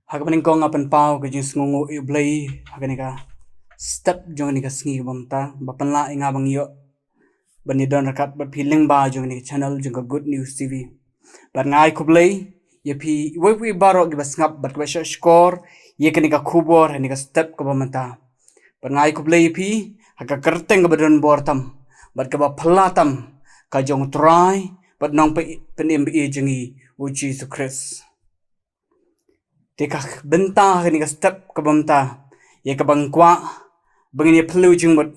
Hakapaning ko nga panpaw ka jing sngungu iblay hakanika step jong nika sngi bamta bapanla nga bang yo bani don rakat bat feeling ba jong nika channel jong ka good news tv bat ngai kublay ye pi we baro gi basngap bat ba score ye kanika khubor hanika step ka bamta bat ngai kublay pi haka kerteng ka badon bortam bat ka ba phalatam ka jong try bat nong penim bi jengi uji Jesus Christ Tekak benta ni ka step ka bamta ye ka bangkwa bangin ye pelu jingmut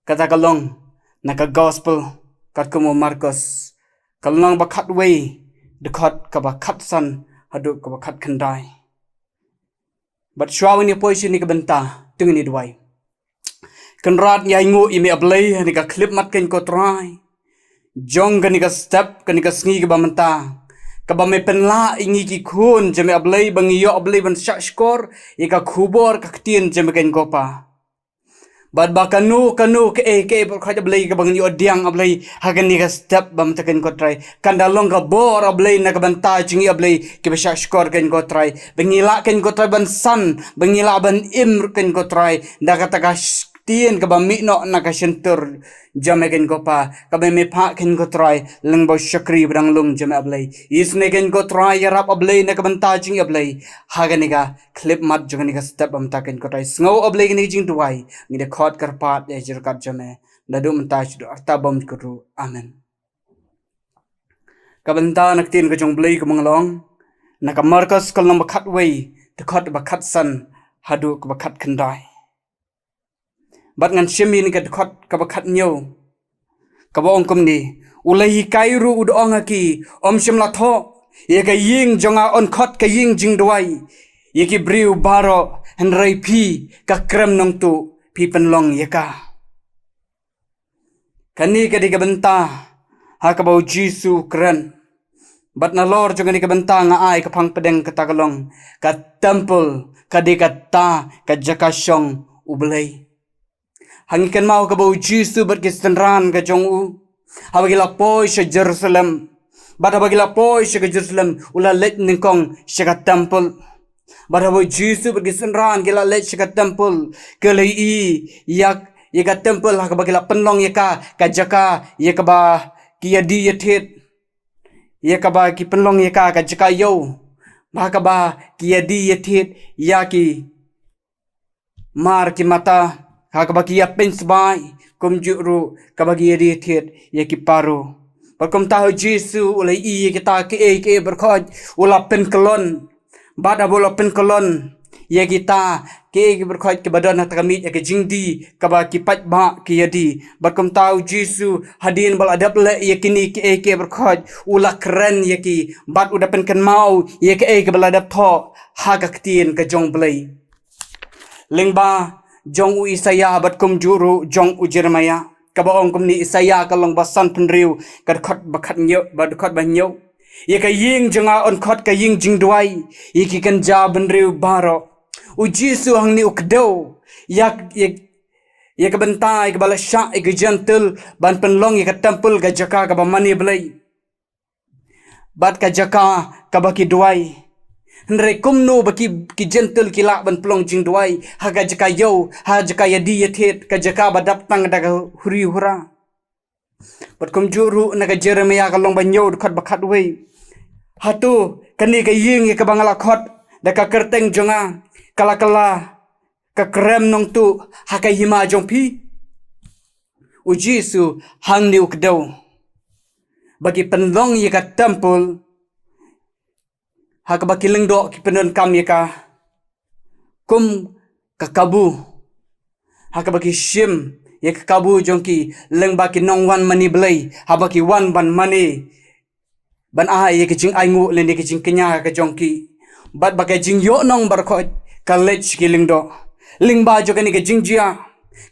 kata kalong naka gospel kat kumo Marcos kalong ba khat way dekot ka ba khat san hadu ka ba khat khandai but shawin ye poisi ni ka benta tungni duai kanrat ya ingu imi ablay ni ka clip mat ken ko try jong ka step ka sngi ka bamta kaba me penla ingi ki khun jeme ablay bangiyo ablay ban shakskor ika khubor kaktien jeme ken gopa bad ba kanu ke khaja ablay ka bangiyo diang ablay hagan ni ka step bam taken ko try kandalong ka bor ablay na kabanta jingi ablay ke ba shakskor ken ko try bangila ken ko try ban san bangila ban im ken ko try da kata tien ka ba mi no na ka sentur jame ken ko pa ka ba me pha ken ko try leng bo shakri brang lung jame ablay isne ken ko try yarap ablay na ka banta jing ablay haga ni ka clip mat jong ni ka step am ta ken ko try sngo ablay ni jing duai ni de khot kar pat e jir kat jame dadu mta chu arta bom kru amen ka banta nak tin ka jong blay ka manglong na ka Marcos kal nam khat way de khot ba khat san hadu ka ba khat khandai bat ngan shemi ni kat khot ka bakhat nyo ka ba ongkom ni ulai kairu udong aki om shimla tho ye ka ying jonga on khot ka ying jing duai ye ki briu baro henrai pi ka krem nong tu pi penlong ye ka kani ka di ka benta ha ka ba jisu kren bat na lor jonga ni ka benta nga ai ka phang pedeng ka tagalong ka temple ka di ka ta ka jakashong ublay hangikan mau ka bau jisu bat kistenran ka jong u habagila poi sa Jerusalem bat habagila poi sa Jerusalem ula let ningkong sa temple bat habau jisu bat kistenran gila let sa temple kelai yak ka temple ha habagila penlong yaka ka jaka yakaba kiyadi yathit yakaba ki penlong yaka ka jaka yo ba kiyadi yathit yaki mar ki mata hakabaki ya pensbai kum juru kabagi yedi thiet yaki paru pakum tahu Jesu ulai kita ke berkhoj ula pen kolon bada bola pen kolon ya kita ke berkhoj ke badan takamit ya ke jingdi kabaki pat ba ki yedi pakum tahu Jesu hadin bal adap le yakini ke berkhoj ula keren yaki bat udah pen kan mau ya ke bal adap tho hagaktien ke jong blai lengba jong u Isaya bat kum juru jong u Jeremia kabaong kum ni Isaya kalong basan penriu kad khot bakhat nyo bad khot ban nyo ye ka ying jonga on khot ka ying jing duai ye ki kan ja benriu baro u Jesu hang ni ukdo yak ye ka bentai ka bala sha e gentle ban penlong ye ka temple ga jaka ka ba mani blai bat ka jaka ka baki duai Nre kumno baki ki gentle kila ban plong jing duai haga jaka yo ha jaka yadi yathet ka jaka badap tang daga huri hura bat kum juru naga Jeremia ka long ban yo khot bakhat we hatu kani ka ying ka bangala khot daka kerteng jonga kala ka krem nong tu haka hima jong pi u Jesu hang ni ukdo bagi penlong ye ka temple haka bakiling do ki penon kam yaka kum kakabu haka baki shim yaka kabu jongki leng baki nong wan mani blai habaki wan ban mani ban a yaka jing aingu len yaka jing kenya ka jongki bat bakai jing yo nong barkhot college ki ling do ling ba jogani ka jing jia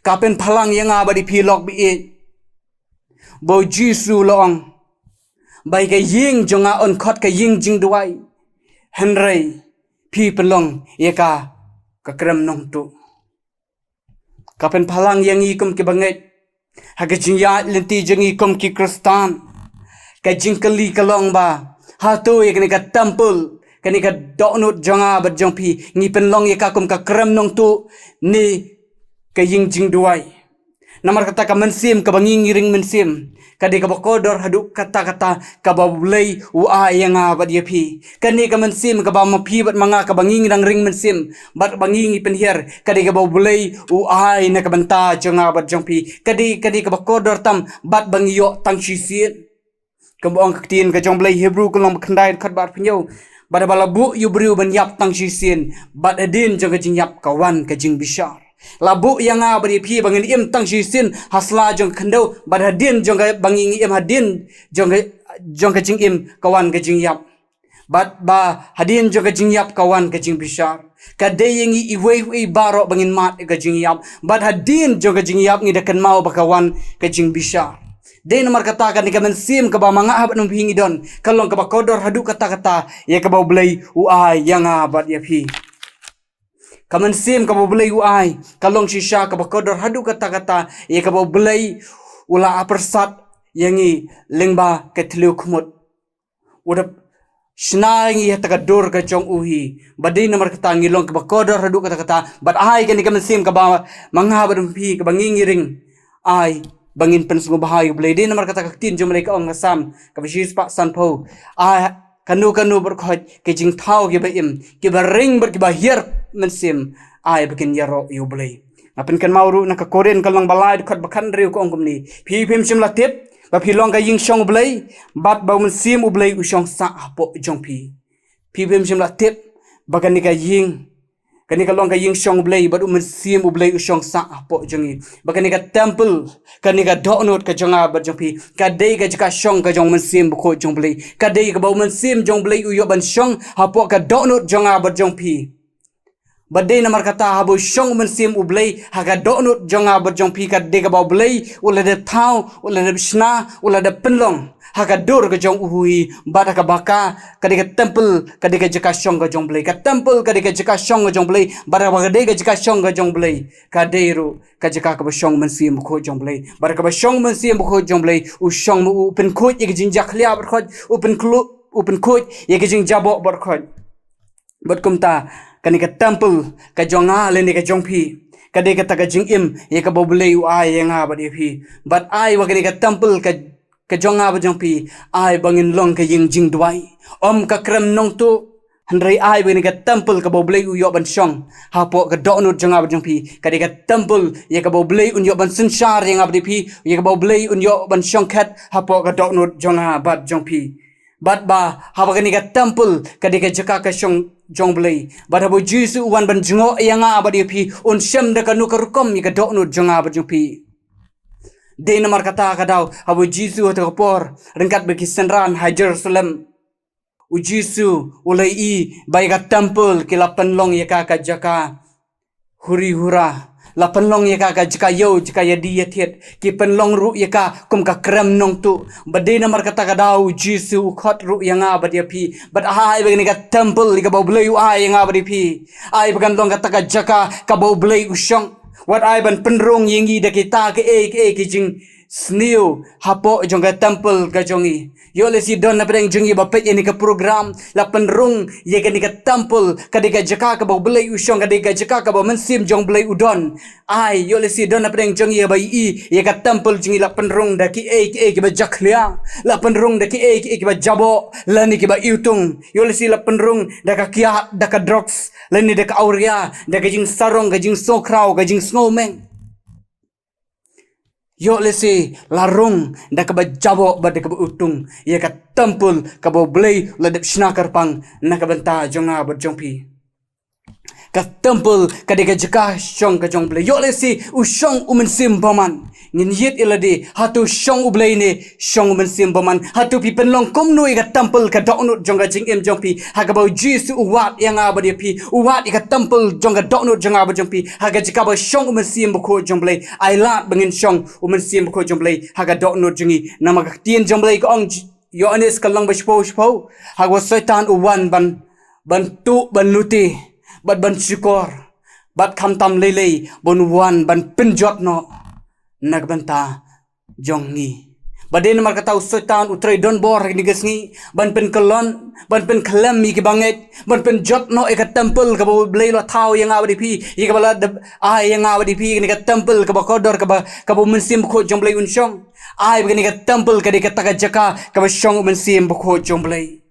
kapen phalang yanga badi philok bi e bo Jesu long bai ka ying jonga on khot ka ying jing duai Henry pi penlong yaka kakrem nong tu kapen phalang yang ikum ki banget haga jingya lenti jengi kum ki kristan ka jingkali kalong ba hatu yakni ka temple kani ka donut jonga bat jong pi ngi penlong ye ka kum ka krem nong tu ni ka ying jing duai namar kata ka mensim ka bangi ngiring mensim kadi ka bakodor hadu kata-kata ka bablay ua yang bat ye pi kani ka mensim ka ba mapi bat manga ka bangi ngang ring mensim bat bangi ngi penhier kadi ka bablay ua na ka banta jonga bat jong pi kadi ka bakodor tam bat bangi yo tang sisien Kembang ketin ke jong belai Hebrew kelong bekendai kat bat penyo. Bada balabu yu beriu ben yap tang sisin. Bat adin jong kejing yap kawan kejing bishar. Labu yang a beri pi bangin im tang sisin hasla jong kendau. Bada adin jong bangin im hadin jong kejing im kawan kejing yap. Bat ba hadin jong kejing yap kawan kejing bishar. Kadai yang iwe barok bangin mat kejing yap. Bat hadin jong kejing yap ngidakan mau bakawan kejing bishar. Dia nomor katakan ika mensim ke ba mga habat nung hingi don kalong ke ba kodor hadu kata-kata ya ke ba belai uai yang habat ya pi ka mensim ke ba belai uai kalong shisha ke ba kodor hadu kata-kata ya ke ba belai ula apersat yangi lengba ke tliu kumut udap Shnai ya takadur ka chong uhi badai nomor kata ngilong ke ba kodor hadu kata-kata bat ai ke ika mensim ke ba mga habat nung pi ke ba ngingiring ai bangin pensungu bahaya boleh dia nomor kata kaktin jom mereka orang ngasam kabishis pak sanpo kanu berkhot kejing tau ke baim ke baring ber ke bahir mensim bikin yaro you boleh ngapen kan mauru nak koren kalang balai dekat bakan riu ko ongkom ni pim sim latip ba pilong ka ying shong boleh bat ba mensim u boleh usong sa apo jong pim sim latip bakan ni ka ying kani kalong ka ying shong blay badu mensim ublay usong sa apo jongi bakani ka temple kani ka donut ka jonga ba jongpi kadai ka jika shong ka jong mensim buko jong blay kadai ka bau mensim jong blay uyo ban shong apo ka donut jonga ba jongpi badai namar kata habu shong mensim ublay haga donut jonga ba jongpi kadai ka bau blay ula de tau ula de shna ula de penlong haka dur ke jong uhui bata ka baka kadika temple kadika jika shong ka jong blay ka temple kadika jika shong ka jong blay bata ka kadika jika shong ka jong blay kadairu ka jika ka shong mensim ko jong blay bata ka shong mensim ko jong blay u shong mu pen khot ye jing jakhlia bar khot pen khot ye jing jabo bar khot bat kumta kanika temple ka jonga le ni ka jong pi kadika ta ka jing im ye ka boblay u ai yang ha bat ye pi bat ai wa kanika temple ka jonga ba jong pi ai bangin long ka ying jing duai om ka krem nong tu handrai ai bani ka temple ka boblay u yo ban shong hapo ka donut jonga ba jong pi ka de ka temple ye ka boblay un yo ban sunshar yang abdi pi ye ka boblay un yo ban shong khat hapo ka donut jonga bat jong pi bat ba haba ka ni ka temple ka de ka jaka ka shong jong blay bat habo jisu wan ban jongo yang abdi pi un shem de ka nu ka rukom ye ka donut jonga ba jong pi Dia nomor kata kadau abu Jisu atau kapor rengkat bagi senran hai Jerusalem u Jisu ulai baik temple ke lapan long ya kakak jaka huri hura lapan long ya kakak jaka yo jaka ya dia tiat ki penlong ru ya ka kum ka krem nong tu badai nomor kata kadau Jisu khot ru yang abad ya pi bad ai bagi ni ka temple ka bau blai u ai yang abad pi ai bagan long kata ka jaka ka bau blai u shong Wat ai ban penrong yingi da kita ke jing sniu hapo jong ka temple ka jongi yo le si don na pedang jongi ba pet yani ka program la penrong ye ka ni ka temple ka de ka jaka ka ba belai usong ka de ka jaka ka ba mensim jong belai udon ai yo le si don na pedang jongi ba ye ka temple jongi la penrong da ki ki ba jaklia la penrong da ki ki ba jabo la ni ki ba iutung yo le si la penrong da ka kia da ka drugs la ni da ka auria da ka jing sarong ka jing sokrau ka jing snowman Yo lesi larung da ka bajabo ba da ka utung ya ka tempul ka bo blay la de snakar pang na ka banta jonga ba jongpi ka tempul ka de ka jaka shong ka jong blay yo lesi u shong u mensim baman ngin yet ilade hatu shong u blay ne shong u mensim baman hatu pi penlong kom noi ka tempul ka donut jonga jing em jongpi ha ka bo jisu u wat yang ba de pi u wat ka tempul jonga donut jonga ba jongpi ha ka jaka ba shong u mensim ba ko jong blay ai lat bangin shong u mensim ko jong blay ha ka donut jongi nama ka tien jong blay ko ong yo anes ka lang ba shpo ha wa setan u wan ban tu ban luti ban syukur bat khamtam lele bon wan ban penjot no nagbanta jongi Badin mar kata usotan utray don bor ni gasngi ban pen kelon ban pen kelam mi ki banget ban pen jot no e ka temple ka bo blay lo tau yang awadi pi i ka bala ai yang awadi pi ni ka temple ka ba kodor ka bo mensim ko jong blay unsyong ai begini ka temple ka di ka taka jaka ka ba syong mensim ko jong blay.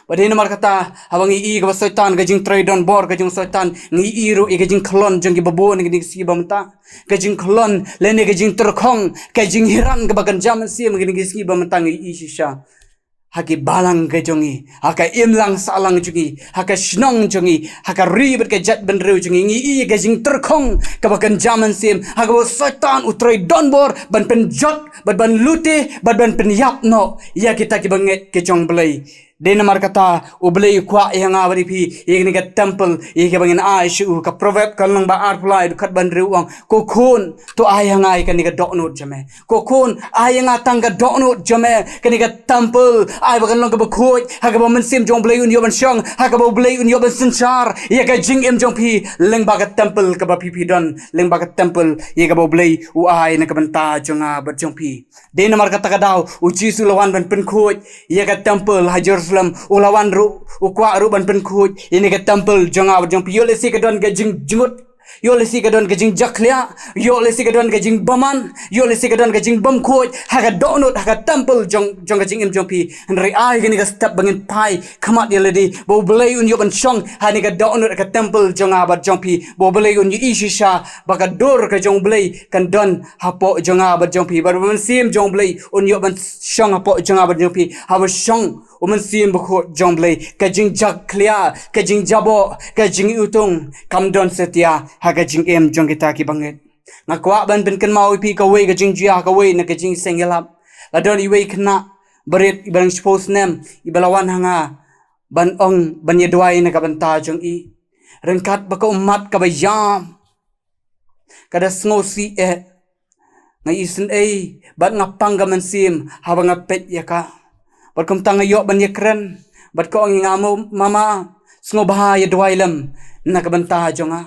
Badin mar kata habang i ka soitan ka jing tray don bor ka jing soitan ngi iru i ka jing klon jong ki babo ni si bamta ka jing klon le ne ka jing terkhong ka jing hiran ka bagan jam si ngi si bamta ngi i shisha haki balang ka jongi haka imlang salang jongi haka snong jongi haka ribet ka jat ben rew jongi ngi i ka jing terkhong ka bagan jam sim haka soitan utray don bor ban pen jot ban lute ban pen yap no ya kita ki banget ke jong blay. Dena mar kata ublay kwa yang awari pi yang ka temple yang bangin ai shu ka proverb kan lang ba art play kat ban rewang ko kun to ayang ai kan ka doknot jame ko kun ayang atang ka doknot jame kan ka temple ai bagan lang ka bakoi ha ka mensim jong blay un yoban syong ha ka blay un yoban senchar ya ka jing em jong pi leng ba ka temple ka ba pi don leng ba ka temple ya ka blay u ai na ka banta jonga ba jong pi. Dena mar kata ka daw u jisu lawan ban pen khoi ya ka temple hajar ulawan ru ukwa ru ban pen khuj ini ke temple jonga jong pi yole si ke don ke jing jingut yole si ke don ke jing jaklia yole si ke don ke jing baman yole si ke don ke jing bam khuj ha ka donut ha ka temple jong ke jing im jong pi nri ai ke ni ka step bangin pai khamat ye ledi bo blay un yoban chong ha ni ka donut ka temple jonga ba jong pi bo blay un yi shisha ba ka dor ka jong blay kan don ha po jonga ba jong pi ba man sim jong blay un yoban chong ha po jonga ba jong pi ha ba chong uman sim bukho jomblay ka jing jak clear ka jing jabo ka jing utung kam don setia ha ka jing em jong kita ki banget ngakwa ban ben kan mau pi ka we ka jing jia ka we na ka jing sengelap la don i we kena berit ibang suppose nem ibalawan hanga ban ong ban yedwai na ka banta jong i rengkat ba ka umat ka bayam kada sngosi ngai isen bat ngapang ka mensim habang ngapet ya ka Barkum tanga yo ban yakren bat ko ang ngamo mama sngo bahaya dwailam nakabanta jonga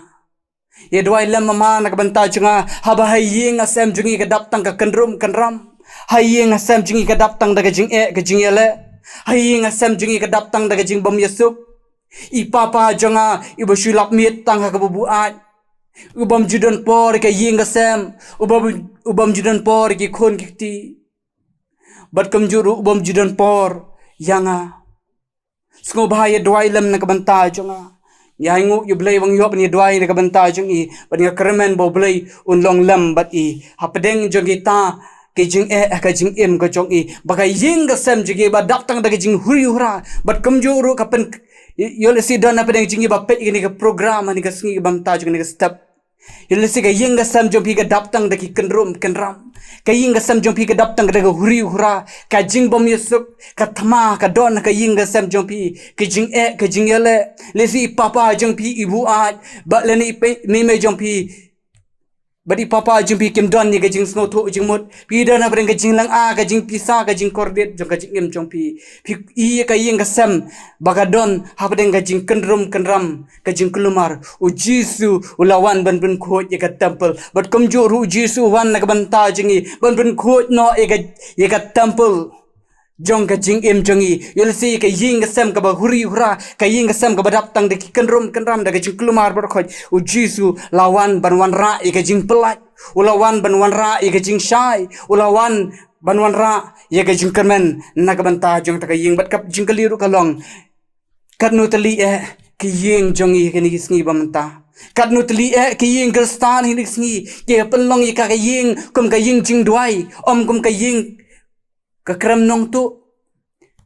ye dwailam mama nakabanta jonga haba haying asem jungi kadap tang ka kanrum kanram haying asem jungi kadap tang daga jing ka jing ele haying asem jungi kadap tang daga jing bom yesuk ipapa jonga ibu sulap mit tang ka bubuat ubam judan por ka ying asem ubam judan por ki khon kiti bat kamjuru ubam judan por yanga sngo bahaya dwailam na kabanta jonga yaingu yublay wang yop ni dwai na kabanta jong i bat nga kremen bo blay unlong lam bat i hapadeng jong ta ke jing ka jing em ka jong i baka ying ka sem jige ba dap tang da jing huri hura bat kamjuru kapen yole si don na padeng jing i ba pet ni ka program ni ka sngi bamta jong ni ka step yole si ka ying ka sem jong pi ka dap tang da ki kenrum kenram ka ying ka sem jong pi ka dap tang da huri hura ka jing bom yesuk ka thama ka don ka ying ka sem jong pi ka jing ka jing yele le si papa jong pi ibu at ba le ni me jong pi badi papa jing pi kim don ni ka jing snow to jing mot pi don na ka jing lang ka jing pisa ka jing kordet jong ka jing em jong pi i ka ying ka sem baga don ha padeng ka jing kenrum kenram ka jing kelumar u jisu ulawan ban khoj ka temple but kamjo ru jisu wan na ka banta jingi ban khoj no e ka temple jong ka jing em jongi yol si ka ying ka sem ka ba huri hura ka ying ka sem ka ba dap tang de ki kenrum kenram da ka jing kelumar bar khoj u jisu lawan ban wan ra e ka jing pelat ulawan ban wan ra e ka jing shai ulawan ban wan ra ye ka jing kermen na ka banta jong ta ka ying bat kap jing kaliru kalong kat nu tali ki ying jongi ka ni sngi bamta kat nu tali ki ying kristan hi ni sngi ke penlong ye ka ying kum ka ying jing duai kum ka ying ka kram nong tu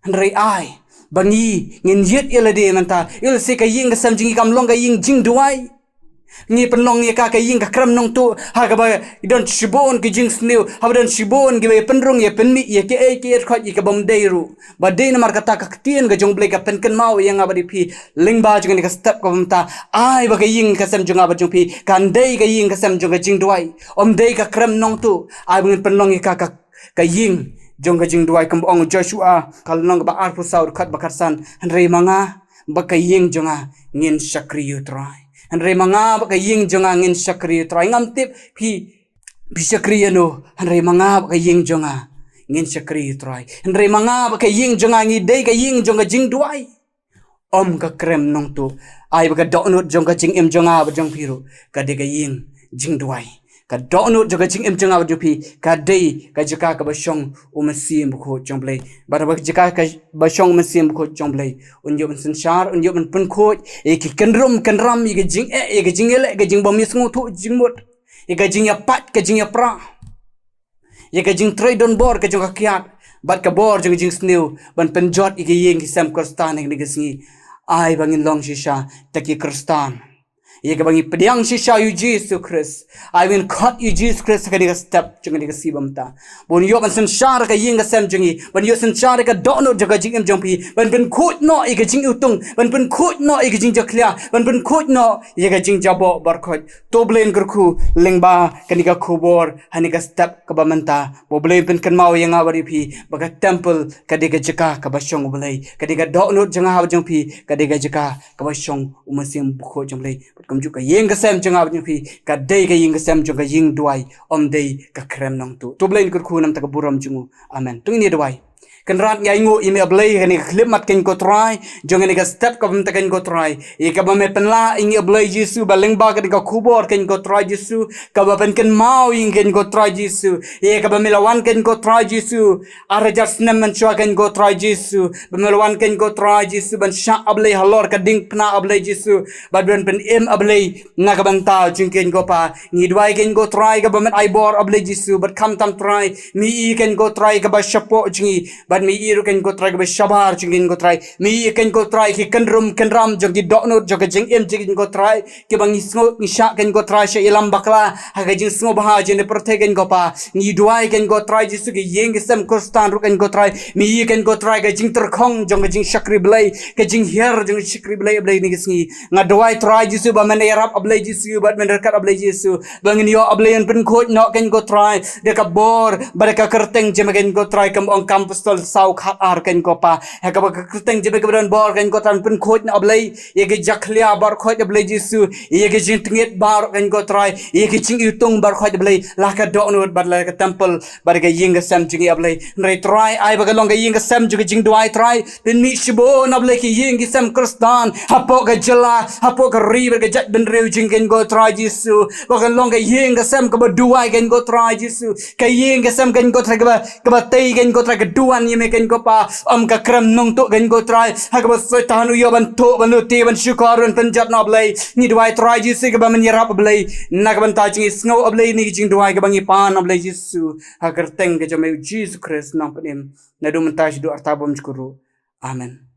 nrai ai bangi ngin yet yelade manta yel se ka ying sam jingi kam long ka ying jing duai ni penlong ye ka ying ka kram nong tu ha ka ba don shibon ki jing sneu ha don shibon ki be penrong ye penmi ye ke khot ye ka bom deiru ba de na mar kata ka tien ga jong ble ka pen ken mau yang abadi pi lingba jong ni ka step ka mta ai ba ka ying ka sam jong abadi jong pi kan dei ka ying ka sam jong ka jing duai dei ka kram nong tu ai bungin penlong ye ka ying jong ka jing duai kambong Joshua kalnong ba arpu saur khat bakarsan hanrei manga baka ying jonga ngin sakriyu trai hanrei manga baka ying jonga ngin sakriyu trai ngam tip phi bisa kriano hanrei mangap ka ying jonga ngin sakri trai hanrei mangap ka ying jonga ngi dei ka ying jonga jing duai om ka krem nong tu ai ba ka donut jong ka jing im jonga ba jong piru ka de ka ying jing duai ka donut jong ka jing im jonga ba jupi ka dei ka jaka ka ba shong umasim ko jong play ba ba jaka ka ba shong umasim ko jong play unyo ban sanshar unyo ban pun ko e ki kanram i ka jing e ka jing ele ka jing ba mi sngu tu jing mot e ka jing ya pat ka jing ya pra ye ka jing trade on board ka jong ka kiat bat ka bor jong jing snew ban penjot i ka ying ki sam kristan ni ka singi ai bangin long shisha taki kristan ye ka bangi pediang shisha yu Jesus Christ I will cut you Jesus Christ ka diga step jong diga sibam ta bon yo ban san shar ka ying ka sam jongi ban yo san shar ka dono jaga jing em jong pi ban pen khut no i ka jing utung ban pen khut no i ka jing jaklia ban pen khut no ye ka jing jabo bar khot to blen kurku lengba ka diga khubor hani ka step ka bamanta bo blen pen kan mau yang awari pi baka temple ka diga jaka ka basyong bulai ka diga dono janga ha jong pi ka diga jaka ka basyong umasim bukho jong lei kamju ka yeng ka sem janga jong pi ka dei ka yeng ka sem jong ka yeng duai om dei ka krem nong tu to blen kurku nam ta ka buram jungu amen tung ni duai kan rat ngai ngu ime ablay kan clip mat kan ko try jong ni ka step ka bam ta kan ko try e ka ba me penla ingi ablay Jesu baleng ba kan ka kubor kan ko try Jesu ka ba pen kan mau ing kan ko try Jesu e ka ba me lawan kan ko try Jesu ara jas nem man chwa kan ko try Jesu ba me lawan kan ko try Jesu ban sha ablay halor ka ding pna ablay Jesu ba ben pen em ablay na ka ban ta jing kan ko pa ni dwai kan ko try ka ba met ai bor ablay Jesu but kam tam try mi i kan ko try ka ba shapo jingi but mi iru kan go try ke shabar jingin go try mi kan go try ki kan ram jong di dokno jong jing em jing go try ke bang isngo ni sha kan go try she ilam bakla ha ga jing sngo bah jin ne protect kan go pa ni duai kan go try jisu ke yeng sem kostan ru kan go try mi kan go try ga jing ter khong jong jing shakri blai ke jing hier jong shakri blai ni gisngi nga duai try jisu ba men yarap ablai jisu ba men dekat ablai jisu bang ni yo ablai pen khot no kan go try de ka bor ba ka kerteng jem kan go try kam on campus sau khat ar kan ko pa ha ka krteng jebe ka ban bor kan ko tan pun khoj na ablai ye ge jakhlia bar khoj ablai Jesu ye ge jing tinget bar kan ko try ye ge ching utung bar khoj ablai la ka do no bar la ka temple bar ge ying sam jingi ablai re try ai ba ga long ge ying sam jingi jing duai try bin mi shibo na ablai ki ying sam kristan hapo ga jela hapo ga river ge jat ben reu jing kan ko try Jesu ba ga long ge ying sam ka ba duai kan ko try Jesu ka ying sam kan ko try ka ba tei kan ko try ka duan ye kan ko pa ka kram nong to kan ko try ha ka ba so tanu yo ban to ban te ban shukar ban panjat na ablai ni duai try Jesu ka ba man yarap ablai na ka ban ta jing sngo ablai ni jing duai ka bangi pan ablai Jesu ha kerteng ke jame Jesus Christ nam panim na do man ta do artabam skuru amen.